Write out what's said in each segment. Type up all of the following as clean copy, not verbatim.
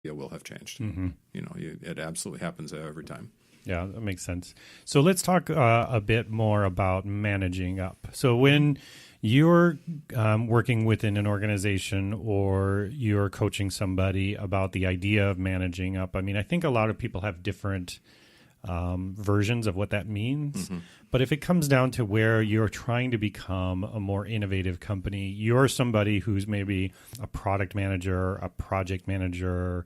it will have changed. It absolutely happens every time. Yeah, that makes sense. So let's talk a bit more about managing up. So when you're working within an organization or you're coaching somebody about the idea of managing up, I mean, I think a lot of people have different versions of what that means. But if it comes down to where you're trying to become a more innovative company, you're somebody who's maybe a product manager, a project manager,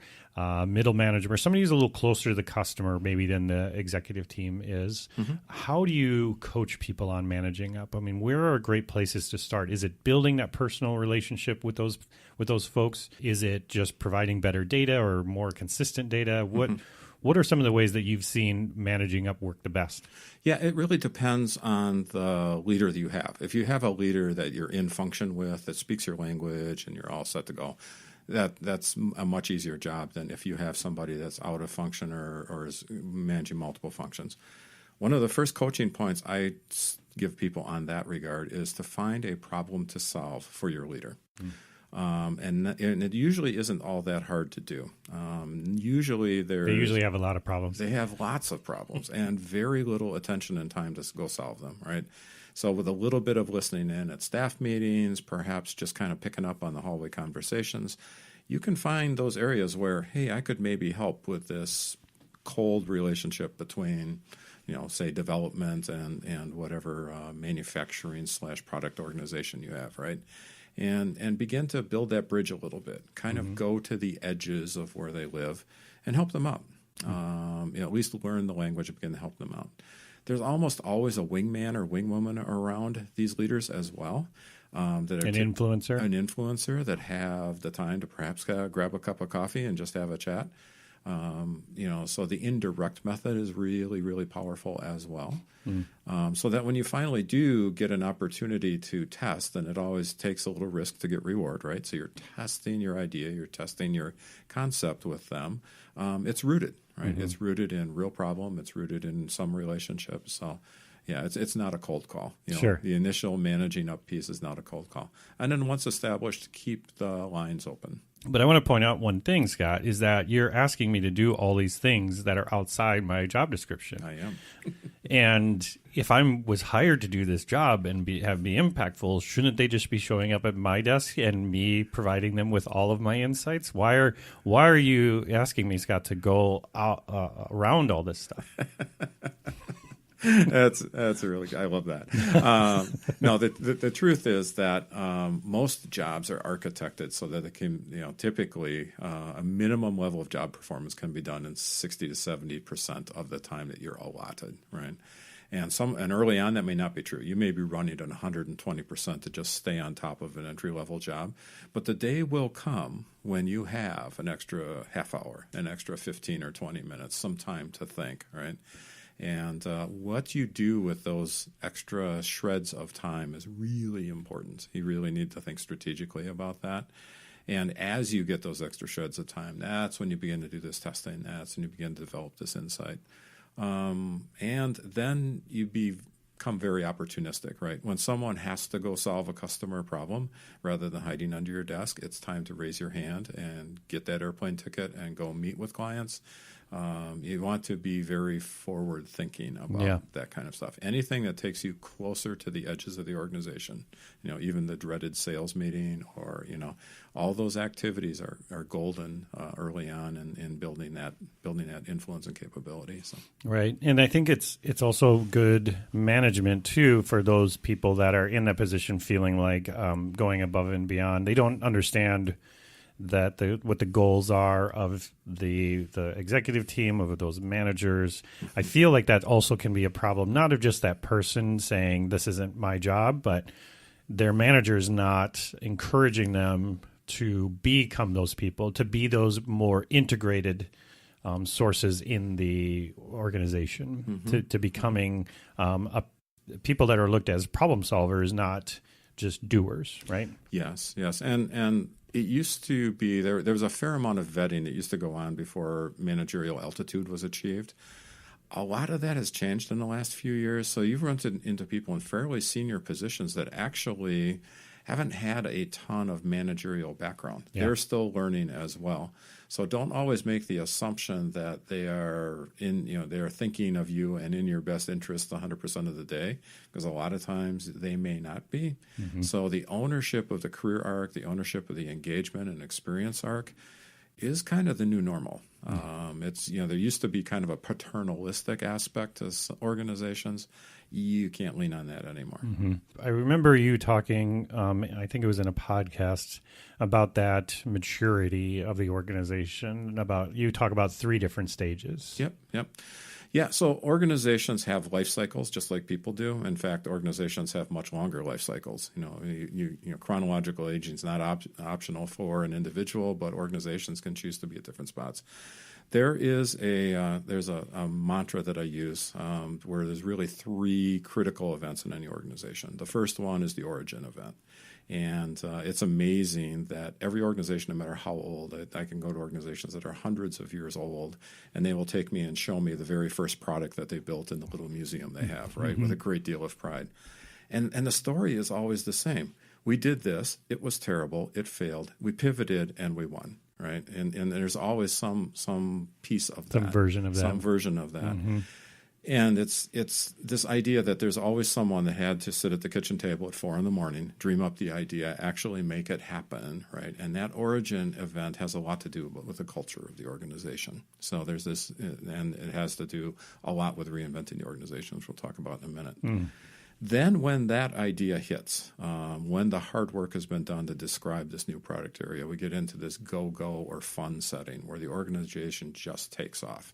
middle manager, or somebody who's a little closer to the customer maybe than the executive team is. How do you coach people on managing up? I mean, where are great places to start? Is it building that personal relationship with those folks? Is it just providing better data or more consistent data? What are some of the ways that you've seen managing up work the best? Yeah, it really depends on the leader that you have. If you have a leader that you're in function with, that speaks your language, and you're all set to go, that's a much easier job than if you have somebody that's out of function or is managing multiple functions. One of the first coaching points I give people on that regard is to find a problem to solve for your leader. And it usually isn't all that hard to do. They usually have a lot of problems. They have lots of problems and very little attention and time to go solve them, right? So with a little bit of listening in at staff meetings, perhaps just kind of picking up on the hallway conversations, you can find those areas where, hey, I could maybe help with this cold relationship between, say development and whatever manufacturing / product organization you have, right? And begin to build that bridge a little bit, kind of go to the edges of where they live and help them out. At least learn the language and begin to help them out. There's almost always a wingman or wingwoman around these leaders as well. An influencer that have the time to perhaps grab a cup of coffee and just have a chat. So the indirect method is really, really powerful as well. So that when you finally do get an opportunity to test, and it always takes a little risk to get reward, right? So you're testing your idea, you're testing your concept with them. It's rooted, right? It's rooted in real problem. It's rooted in some relationship. So yeah, it's not a cold call. Sure. The initial managing up piece is not a cold call. And then once established, keep the lines open. But I want to point out one thing, Scott, is that you're asking me to do all these things that are outside my job description. I am. And if I was hired to do this job and be impactful, shouldn't they just be showing up at my desk and me providing them with all of my insights? Why are you asking me, Scott, to go out, around all this stuff? That's really good. I love that. No, the truth is that most jobs are architected so that it can, typically a minimum level of job performance can be done in 60 to 70% of the time that you're allotted, right? And early on that may not be true. You may be running at 120% to just stay on top of an entry level job, but the day will come when you have an extra half hour, an extra 15 or 20 minutes, some time to think, right? And what you do with those extra shreds of time is really important. You really need to think strategically about that. And as you get those extra shreds of time, that's when you begin to do this testing. That's when you begin to develop this insight. And then you become very opportunistic, right? When someone has to go solve a customer problem, rather than hiding under your desk, it's time to raise your hand and get that airplane ticket and go meet with clients. You want to be very forward thinking about that kind of stuff. Anything that takes you closer to the edges of the organization, even the dreaded sales meeting or, all those activities are golden early on in building that influence and capability. So. Right. And I think it's also good management too for those people that are in that position feeling like going above and beyond. They don't understand that what the goals are of the executive team, of those managers. I feel like that also can be a problem, not of just that person saying this isn't my job, but their managers not encouraging them to become those people, to be those more integrated sources in the organization, to becoming people that are looked at as problem solvers, not just doers, right? Yes. And it used to be there was a fair amount of vetting that used to go on before managerial altitude was achieved. A lot of that has changed in the last few years. So you've run into people in fairly senior positions that actually haven't had a ton of managerial background. Yeah. They're still learning as well. So don't always make the assumption that they are they are thinking of you and in your best interest 100% of the day, because a lot of times they may not be. So the ownership of the career arc, the ownership of the engagement and experience arc is kind of the new normal. It's there used to be kind of a paternalistic aspect to organizations. You can't lean on that anymore. I remember you talking, I think it was in a podcast, about that maturity of the organization. You talk about 3 different stages. Yep. Yeah, so organizations have life cycles just like people do. In fact, organizations have much longer life cycles. Chronological aging is not optional for an individual, but organizations can choose to be at different spots. There's a mantra that I use where there's really 3 critical events in any organization. The first one is the origin event. And it's amazing that every organization, no matter how old, I can go to organizations that are hundreds of years old, and they will take me and show me the very first product that they built in the little museum they have, right, with a great deal of pride. And the story is always the same. We did this. It was terrible. It failed. We pivoted, and we won, right? And there's always some piece of that. Some version of that. Some version of that. And it's this idea that there's always someone that had to sit at the kitchen table at 4 a.m, dream up the idea, actually make it happen, right? And that origin event has a lot to do with the culture of the organization. So there's this, and it has to do a lot with reinventing the organization, which we'll talk about in a minute. Then when that idea hits, when the hard work has been done to describe this new product area, we get into this go-go or fun setting where the organization just takes off.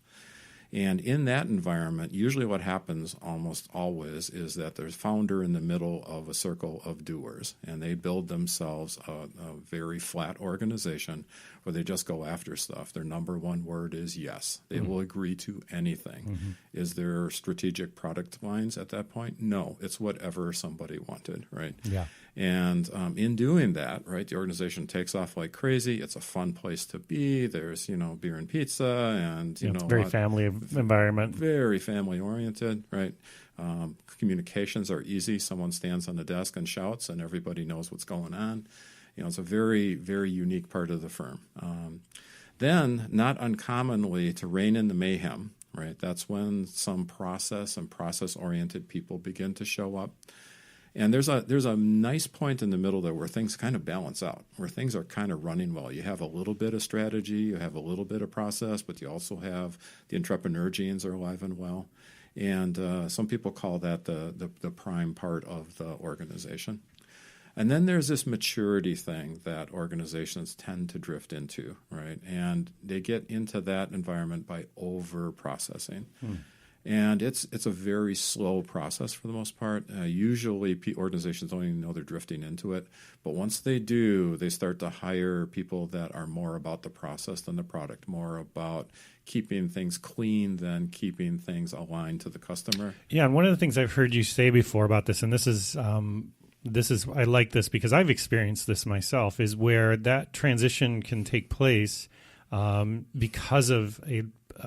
And in that environment, usually what happens almost always is that there's a founder in the middle of a circle of doers, and they build themselves a very flat organization where they just go after stuff. Their number one word is yes. They will agree to anything. Is there strategic product lines at that point? No. It's whatever somebody wanted, right? Yeah. And in doing that, right, the organization takes off like crazy. It's a fun place to be. There's, beer and pizza, and it's very family environment. Very family oriented, right? Communications are easy. Someone stands on the desk and shouts, and everybody knows what's going on. It's a very, very unique part of the firm. Then, not uncommonly, to rein in the mayhem, right? That's when some process and process-oriented people begin to show up. And there's a nice point in the middle there where things kind of balance out, where things are kind of running well. You have a little bit of strategy, you have a little bit of process, but you also have the entrepreneur genes are alive and well. And some people call that the prime part of the organization. And then there's this maturity thing that organizations tend to drift into, right? And they get into that environment by over-processing. And it's a very slow process for the most part. Usually organizations don't even know they're drifting into it. But once they do, they start to hire people that are more about the process than the product, more about keeping things clean than keeping things aligned to the customer. Yeah, and one of the things I've heard you say before about this, and this is I like this because I've experienced this myself, is where that transition can take place because of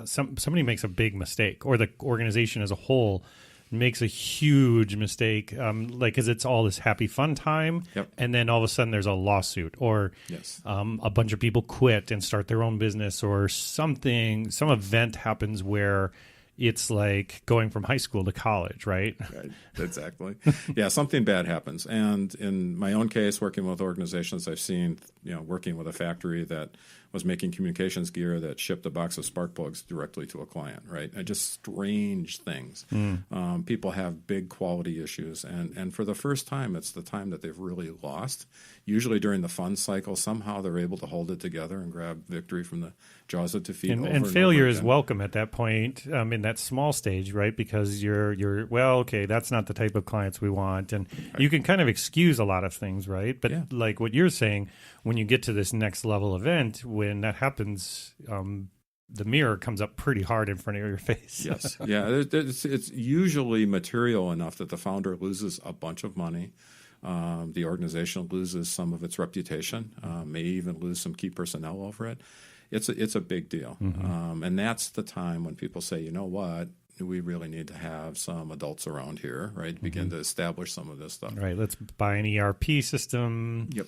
somebody makes a big mistake, or the organization as a whole makes a huge mistake, because it's all this happy fun time, and then all of a sudden there's a lawsuit, or a bunch of people quit and start their own business, or some event happens where it's like going from high school to college, right? Right, exactly. Yeah, something bad happens. And in my own case, working with organizations, I've seen, working with a factory that was making communications gear that shipped a box of spark plugs directly to a client, right? And just strange things. People have big quality issues. And for the first time, it's the time that they've really lost. Usually during the fun cycle, somehow they're able to hold it together and grab victory from the jaws of defeat. And failure is welcome at that point, in that small stage, right? Because you're okay, that's not the type of clients we want. And you can kind of excuse a lot of things, right? But like what you're saying, when you get to this next level event, when that happens, the mirror comes up pretty hard in front of your face. Yes. Yeah. It's usually material enough that the founder loses a bunch of money. The organization loses some of its reputation, may even lose some key personnel over it. It's a big deal. And that's the time when people say, you know what, we really need to have some adults around here, right? Begin to establish some of this stuff. Right. Let's buy an ERP system. Yep.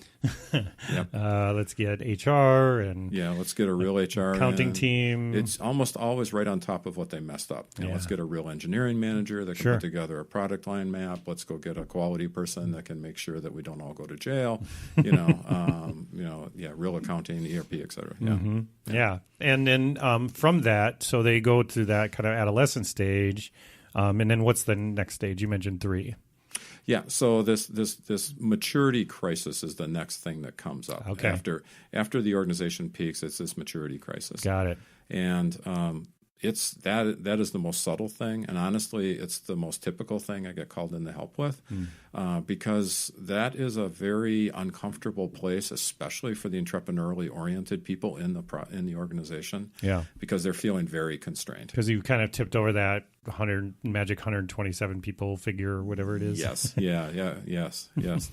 Yep. Let's get HR and let's get a real HR accounting team. It's almost always right on top of what they messed up. Let's get a real engineering manager that can put together a product line map. Let's go get a quality person that can make sure that we don't all go to jail. Real accounting, ERP, et cetera. Yeah. And then from that, so they go to that kind of adolescent stage. And then what's the next stage? You mentioned 3. Yeah, so this maturity crisis is the next thing that comes up. Okay. After the organization peaks, it's this maturity crisis. Got it. And it's that is the most subtle thing, and honestly, it's the most typical thing I get called in to help with, because that is a very uncomfortable place, especially for the entrepreneurially oriented people in the organization. Yeah, because they're feeling very constrained. Because you kind of tipped over that magic 127 people figure, whatever it is. Yes, yes.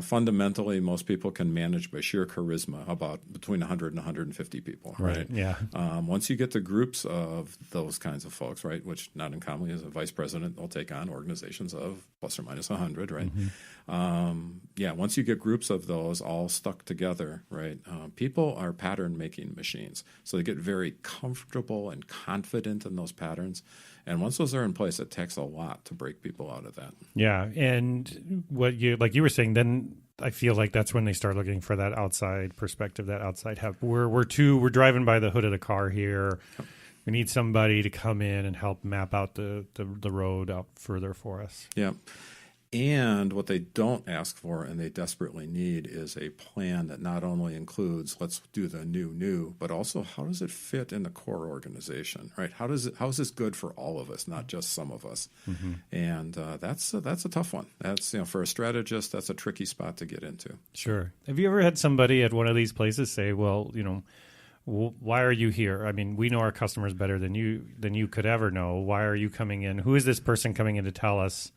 Fundamentally, most people can manage by sheer charisma about between 100 and 150 people, right? Yeah. Once you get to groups of those kinds of folks, right, which not uncommonly as a vice president, they'll take on organizations of plus or minus 100, right? Once you get groups of those all stuck together, right, people are pattern-making machines. So they get very comfortable and confident in those patterns. And once those are in place, it takes a lot to break people out of that. Yeah, and what you were saying, then I feel like that's when they start looking for that outside perspective, that outside help. We're driving by the hood of the car here. Yep. We need somebody to come in and help map out the road out further for us. Yeah. And what they don't ask for and they desperately need is a plan that not only includes let's do the new, but also how does it fit in the core organization, right? How is this good for all of us, not just some of us? And that's a tough one. That's for a strategist, that's a tricky spot to get into. Sure. Have you ever had somebody at one of these places say, well, why are you here? I mean, we know our customers better than you could ever know. Why are you coming in? Who is this person coming in to tell us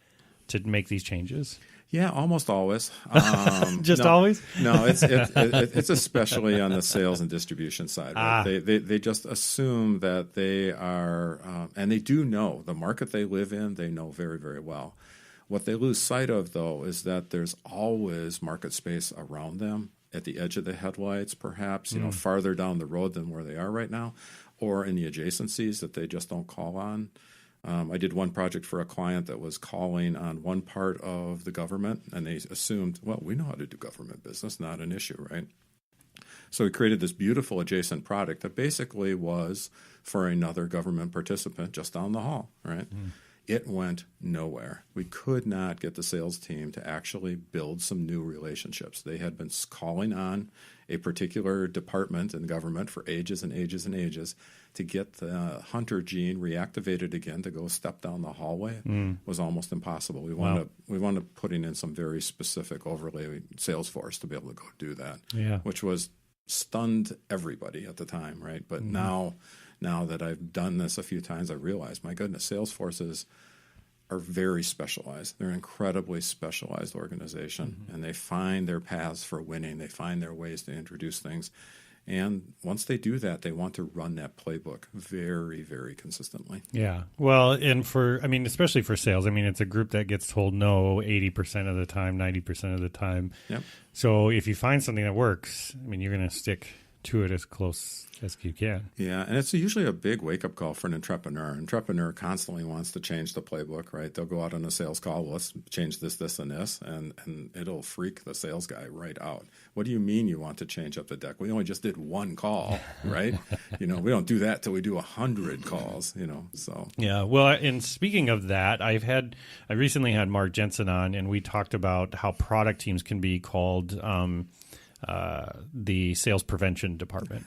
to make these changes? Yeah, almost always. Always? No, it's especially on the sales and distribution side. Right? They just assume that they are, and they do know the market they live in. They know very, very well. What they lose sight of, though, is that there's always market space around them, at the edge of the headlights, perhaps farther down the road than where they are right now, or in the adjacencies that they just don't call on. I did one project for a client that was calling on one part of the government, and they assumed, well, we know how to do government business, not an issue, right? So we created this beautiful adjacent product that basically was for another government participant just down the hall, right? It went nowhere. We could not get the sales team to actually build some new relationships. They had been calling on a particular department in government for ages and ages and ages. To get the hunter gene reactivated again to go step down the hallway was almost impossible. We wound up putting in some very specific overlay Salesforce to be able to go do that, which was stunned everybody at the time, right? But now that I've done this a few times, I realize, my goodness, Salesforces are very specialized. They're an incredibly specialized organization, and they find their paths for winning. They find their ways to introduce things. And once they do that, they want to run that playbook very, very consistently. Yeah. Well, and especially for sales, it's a group that gets told no 80% of the time, 90% of the time. Yep. So if you find something that works, you're going to stick to it as close as you can. Yeah, and it's usually a big wake-up call for an entrepreneur. An entrepreneur constantly wants to change the playbook, right? They'll go out on a sales call, let's change this, this, and this, and it'll freak the sales guy right out. What do you mean you want to change up the deck? We only just did one call, right? We don't do that till we do 100 calls, so. Yeah, well, and speaking of that, I recently had Mark Jensen on, and we talked about how product teams can be called the sales prevention department.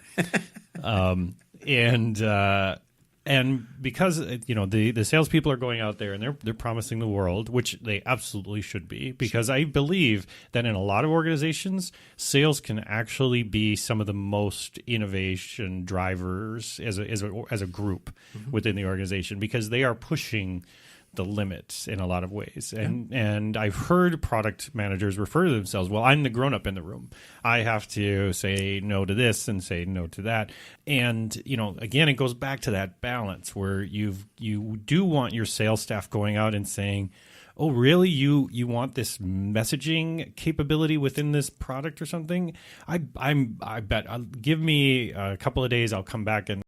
And because the salespeople are going out there and they're promising the world, which they absolutely should be, because I believe that in a lot of organizations, sales can actually be some of the most innovation drivers as a group within the organization, because they are pushing the limits in a lot of ways. And I've heard product managers refer to themselves, well, I'm the grown-up in the room. I have to say no to this and say no to that. And, again, it goes back to that balance where you do want your sales staff going out and saying, oh, really? You want this messaging capability within this product or something? I bet. Give me a couple of days. I'll come back and